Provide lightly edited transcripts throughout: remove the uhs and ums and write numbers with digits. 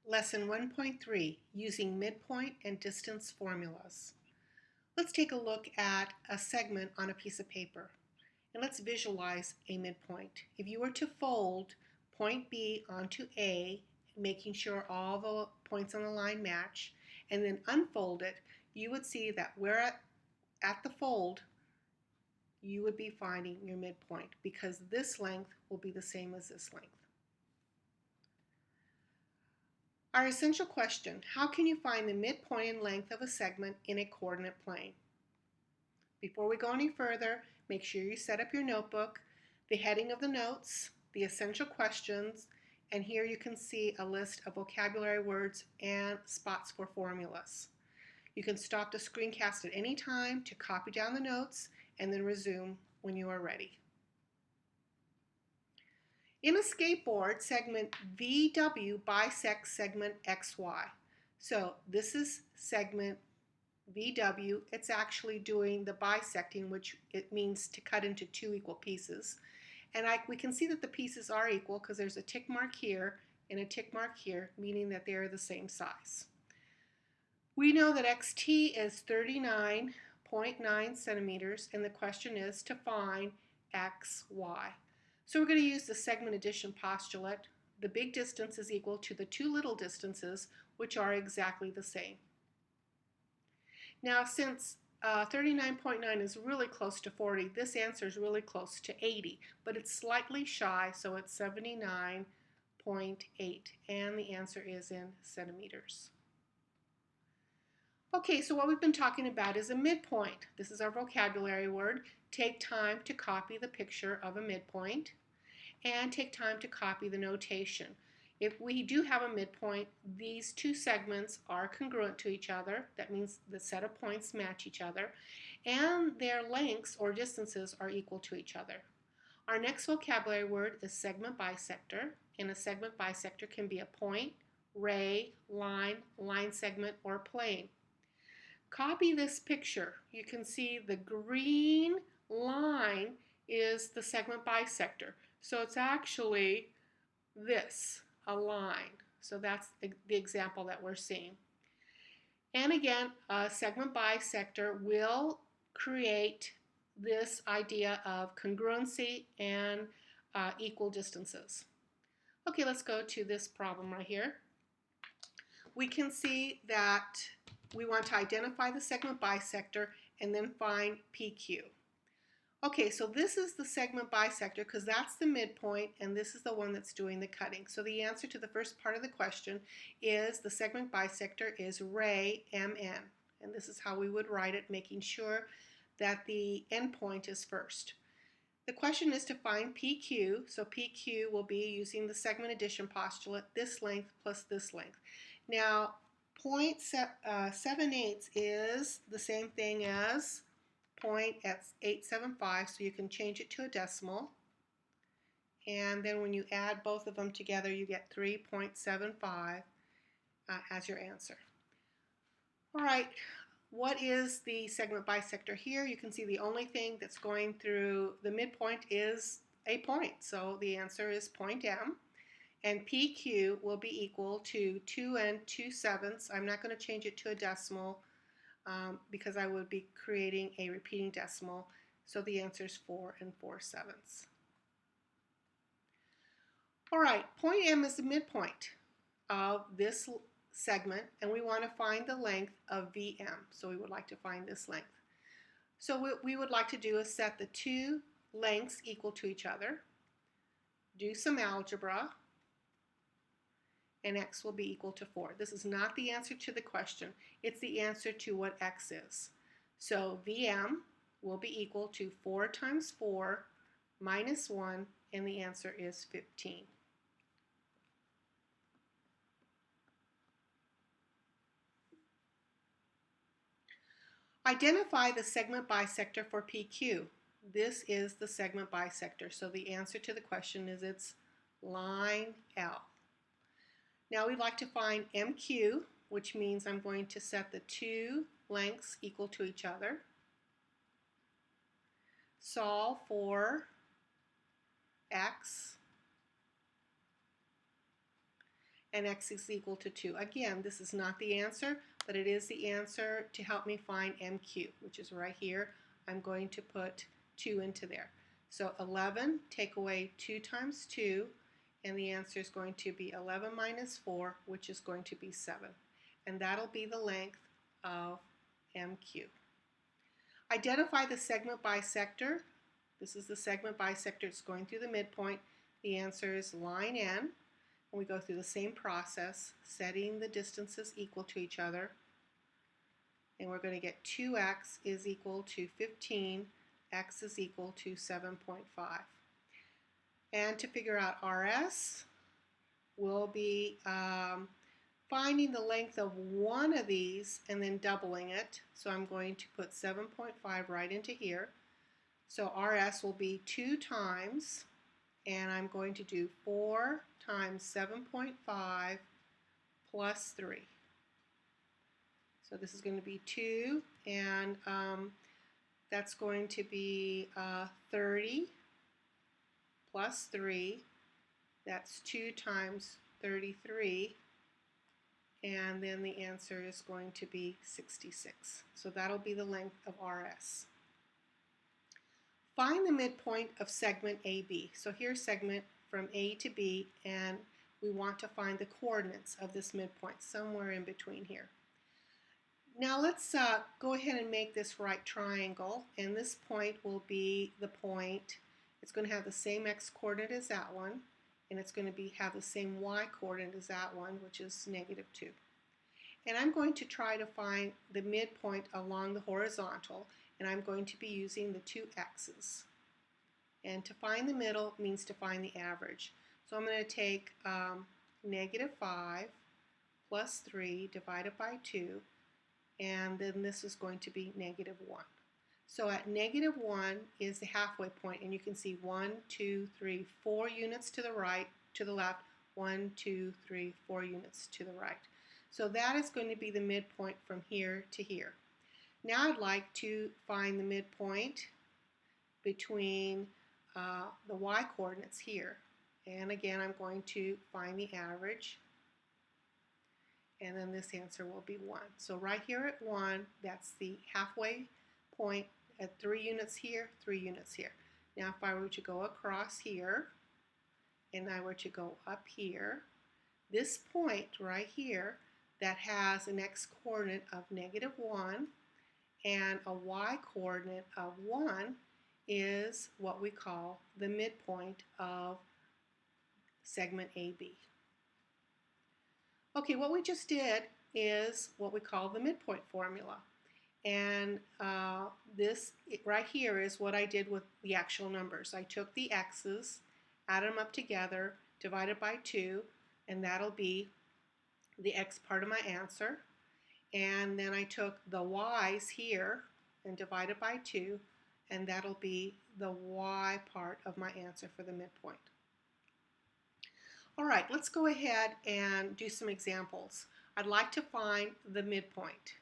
Lesson 1.3, Using Midpoint and Distance Formulas. Let's take a look at a segment on a piece of paper, and let's visualize a midpoint. If you were to fold point B onto A, making sure all the points on the line match, and then unfold it, you would see that where at the fold, you would be finding your midpoint because this length will be the same as this length. Our essential question, how can you find the midpoint and length of a segment in a coordinate plane? Before we go any further, make sure you set up your notebook, the heading of the notes, the essential questions, and here you can see a list of vocabulary words and spots for formulas. You can stop the screencast at any time to copy down the notes and then resume when you are ready. In a skateboard, segment VW bisects segment XY. So this is segment VW. It's actually doing the bisecting, which it means to cut into two equal pieces. And we can see that the pieces are equal because there's a tick mark here and a tick mark here, meaning that they are the same size. We know that XT is 39.9 centimeters, and the question is to find XY. So we're going to use the segment addition postulate. The big distance is equal to the two little distances, which are exactly the same. Now, since 39.9 is really close to 40, this answer is really close to 80, but it's slightly shy, so it's 79.8, and the answer is in centimeters. Okay, so what we've been talking about is a midpoint. This is our vocabulary word. Take time to copy the picture of a midpoint and take time to copy the notation. If we do have a midpoint, these two segments are congruent to each other. That means the set of points match each other, and their lengths or distances are equal to each other. Our next vocabulary word is segment bisector, and a segment bisector can be a point, ray, line, line segment, or plane. Copy this picture. You can see the green line is the segment bisector. So it's actually this, a line. So that's the example that we're seeing. And again, a segment bisector will create this idea of congruency and equal distances. Okay, let's go to this problem right here. We can see that we want to identify the segment bisector and then find PQ. Okay, so this is the segment bisector because that's the midpoint and this is the one that's doing the cutting. So the answer to the first part of the question is the segment bisector is ray MN. And this is how we would write it, making sure that the endpoint is first. The question is to find PQ, so PQ will be using the segment addition postulate, this length plus this length. Now, 0.78 is the same thing as 0.875, so you can change it to a decimal. And then when you add both of them together, you get 3.75 as your answer. All right, what is the segment bisector here? You can see the only thing that's going through the midpoint is a point, so the answer is point M. And PQ will be equal to 2 and 2/7. I'm not going to change it to a decimal because I would be creating a repeating decimal. So the answer is 4 and 4/7. All right, point M is the midpoint of this segment, and we want to find the length of VM. So we would like to find this length. So what we would like to do is set the two lengths equal to each other, do some algebra, and x will be equal to 4. This is not the answer to the question. It's the answer to what x is. So VM will be equal to 4 times 4 minus 1, and the answer is 15. Identify the segment bisector for PQ. This is the segment bisector. So the answer to the question is it's line L. Now we'd like to find MQ, which means I'm going to set the two lengths equal to each other. Solve for x and x is equal to 2. Again, this is not the answer, but it is the answer to help me find MQ, which is right here. I'm going to put 2 into there. So 11, take away 2 times 2, and the answer is going to be 11 minus 4, which is going to be 7. And that'll be the length of MQ. Identify the segment bisector. This is the segment bisector. It's going through the midpoint. The answer is line N. And we go through the same process, setting the distances equal to each other. And we're going to get 2x is equal to 15. X is equal to 7.5. And to figure out RS, we'll be finding the length of one of these and then doubling it. So I'm going to put 7.5 right into here. So RS will be 2 times, and I'm going to do 4 times 7.5 plus 3. So this is going to be 2, and that's going to be 30 plus 3. That's 2 times 33. And then the answer is going to be 66. So that'll be the length of RS. Find the midpoint of segment AB. So here's segment from A to B, and we want to find the coordinates of this midpoint, somewhere in between here. Now let's go ahead and make this right triangle, and this point will be the point. It's going to have the same x coordinate as that one, and it's going to have the same y coordinate as that one, which is -2. And I'm going to try to find the midpoint along the horizontal, and I'm going to be using the 2 x's. And to find the middle means to find the average. So I'm going to take -5 plus 3 divided by 2, and then this is going to be -1. So at -1 is the halfway point, and you can see 1, 2, 3, 4 units to the right, to the left, 1, 2, 3, 4 units to the right. So that is going to be the midpoint from here to here. Now I'd like to find the midpoint between the y coordinates here. And again, I'm going to find the average. And then this answer will be 1. So right here at 1, that's the halfway point at 3 units here, 3 units here. Now if I were to go across here, and I were to go up here, this point right here that has an x coordinate of -1 and a y coordinate of 1 is what we call the midpoint of segment AB. Okay, what we just did is what we call the midpoint formula. And this right here is what I did with the actual numbers. I took the x's, added them up together, divided by 2, and that'll be the x part of my answer. And then I took the y's here and divided by 2, and that'll be the y part of my answer for the midpoint. All right, let's go ahead and do some examples. I'd like to find the midpoint.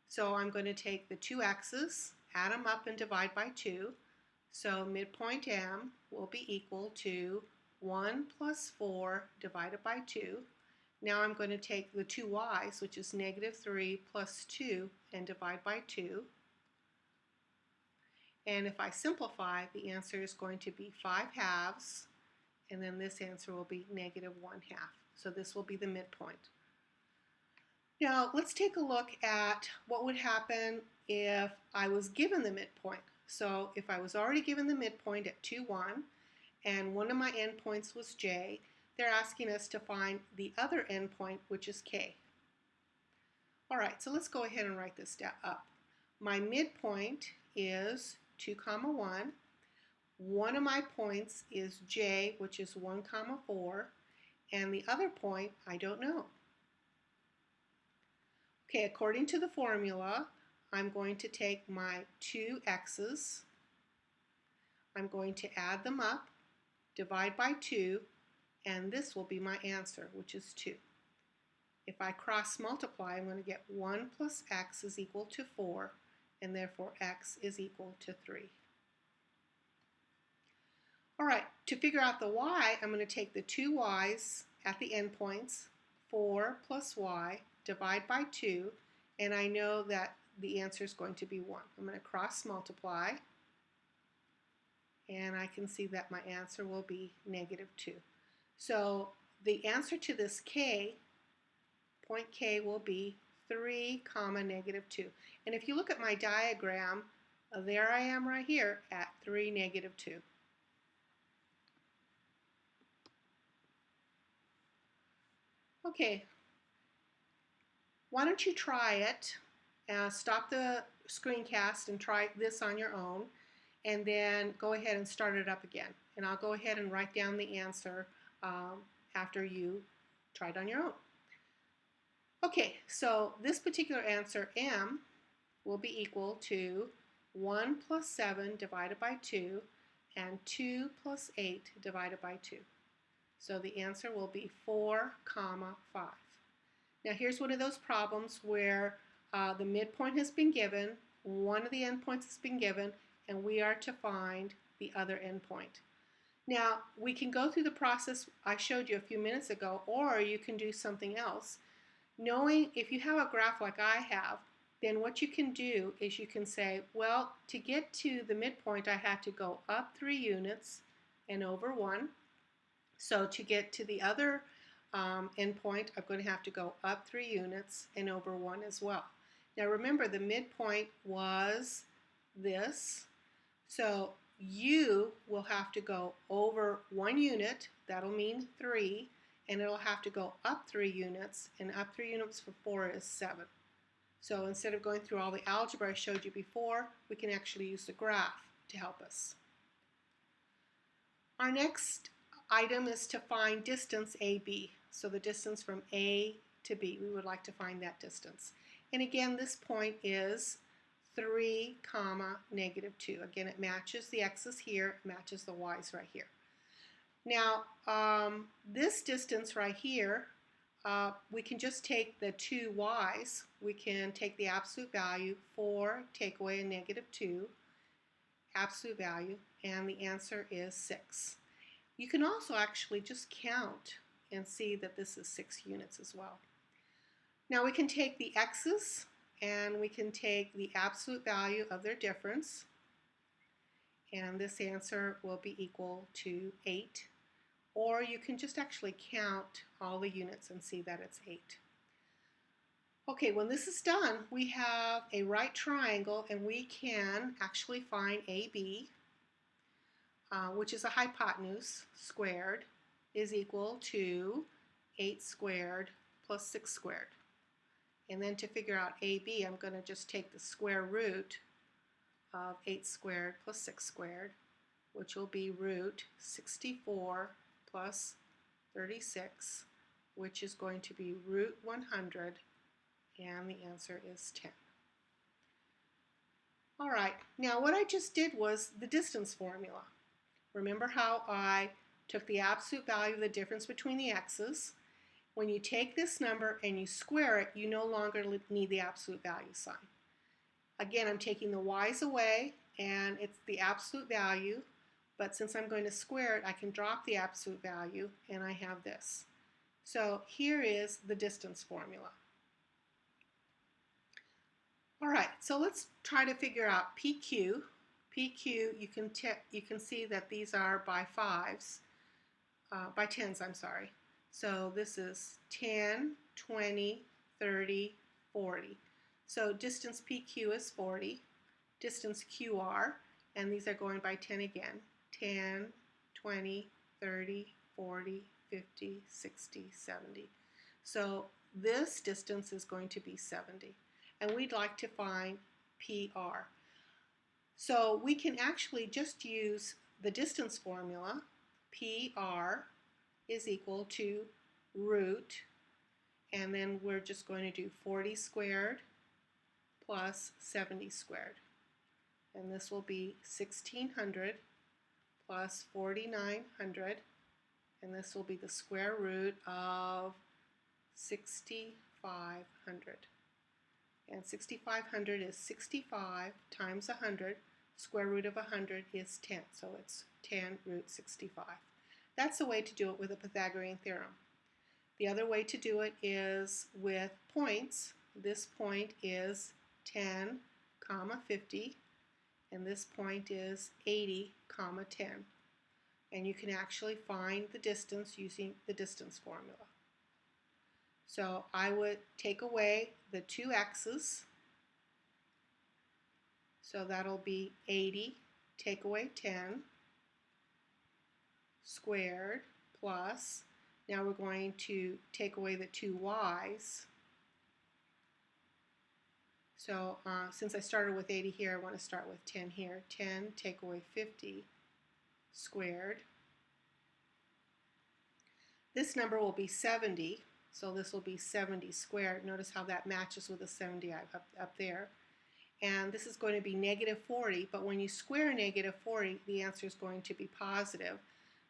So I'm going to take the 2 x's, add them up and divide by 2. So midpoint M will be equal to 1 plus 4 divided by 2. Now I'm going to take the 2 y's, which is -3 plus 2, and divide by 2. And if I simplify, the answer is going to be 5/2, and then this answer will be -1/2. So this will be the midpoint. Now let's take a look at what would happen if I was given the midpoint. So if I was already given the midpoint at 2, 1, and one of my endpoints was J, they're asking us to find the other endpoint, which is K. All right, so let's go ahead and write this up. My midpoint is 2, 1. One of my points is J, which is 1, 4, and the other point, I don't know. Okay, according to the formula, I'm going to take my 2 x's, I'm going to add them up, divide by 2, and this will be my answer, which is 2. If I cross multiply, I'm going to get 1 plus x is equal to 4, and therefore x is equal to 3. All right, to figure out the y, I'm going to take the 2 y's at the endpoints, 4 plus y, divide by 2, and I know that the answer is going to be 1. I'm going to cross multiply, and I can see that my answer will be negative 2. So the answer to this k, point K, will be 3 comma negative 2. And if you look at my diagram, there I am right here at 3 negative 2. Okay, why don't you try it? Stop the screencast and try this on your own, and then go ahead and start it up again. And I'll go ahead and write down the answer after you try it on your own. Okay, so this particular answer, M, will be equal to 1 plus 7 divided by 2 and 2 plus 8 divided by 2. So the answer will be 4 comma 5. Now here's one of those problems where the midpoint has been given, one of the endpoints has been given, and we are to find the other endpoint. Now we can go through the process I showed you a few minutes ago, or you can do something else. Knowing if you have a graph like I have, then what you can do is you can say, well, to get to the midpoint I had to go up 3 units and over 1. So to get to the other endpoint, I'm going to have to go up 3 units and over 1 as well. Now remember, the midpoint was this, so you will have to go over 1 unit, that'll mean 3, and it'll have to go up 3 units, and up 3 units for 4 is 7. So instead of going through all the algebra I showed you before, we can actually use the graph to help us. Our next item is to find distance AB. So the distance from A to B, we would like to find that distance. And again, this point is 3 comma negative 2. Again, it matches the x's here, it matches the y's right here. Now, this distance right here, we can just take the 2 y's. We can take the absolute value, 4, take away a negative 2, absolute value, and the answer is 6. You can also actually just count and see that this is 6 units as well. Now we can take the x's and we can take the absolute value of their difference, and this answer will be equal to 8. Or you can just actually count all the units and see that it's 8. Okay, when this is done, we have a right triangle and we can actually find AB, which is a hypotenuse squared, is equal to 8 squared plus 6 squared. And then to figure out AB, I'm going to just take the square root of 8 squared plus 6 squared, which will be root 64 plus 36, which is going to be root 100, and the answer is 10. All right, now what I just did was the distance formula. Remember how I took the absolute value of the difference between the x's. When you take this number and you square it, you no longer need the absolute value sign. Again, I'm taking the y's away, and it's the absolute value, but since I'm going to square it, I can drop the absolute value, and I have this. So here is the distance formula. All right, so let's try to figure out PQ. PQ, you can see that these are by 5s, by 10s, I'm sorry. So this is 10, 20, 30, 40. So distance PQ is 40, distance QR, and these are going by 10 again, 10, 20, 30, 40, 50, 60, 70. So this distance is going to be 70, and we'd like to find PR. So we can actually just use the distance formula. PR is equal to root, and then we're just going to do 40 squared plus 70 squared. And this will be 1600 plus 4900, and this will be the square root of 6500. And 6500 is 65 times 100. Square root of 100 is 10, so it's 10 root 65. That's the way to do it with a Pythagorean theorem. The other way to do it is with points. This point is 10, 50, and this point is 80, 10. And you can actually find the distance using the distance formula. So I would take away the two x's. So that'll be 80, take away 10, squared, plus, now we're going to take away the two y's. So since I started with 80 here, I want to start with 10 here. 10, take away 50, squared. This number will be 70, so this will be 70 squared. Notice how that matches with the 70 I have up there. And this is going to be negative 40, but when you square negative 40, the answer is going to be positive.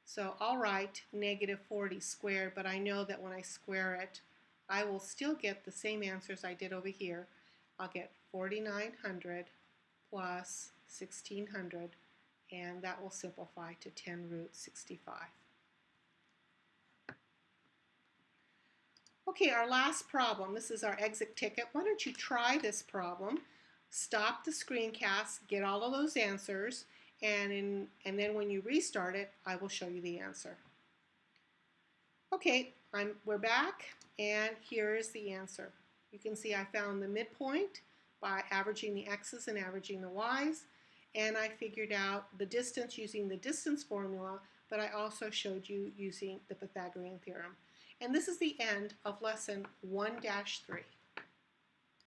So I'll write negative 40 squared, but I know that when I square it, I will still get the same answers I did over here. I'll get 4,900 plus 1,600, and that will simplify to 10 root 65. Okay, our last problem. This is our exit ticket. Why don't you try this problem? Stop the screencast, get all of those answers, and then when you restart it, I will show you the answer. Okay, we're back, and here is the answer. You can see I found the midpoint by averaging the x's and averaging the y's, and I figured out the distance using the distance formula, but I also showed you using the Pythagorean theorem. And this is the end of lesson 1-3.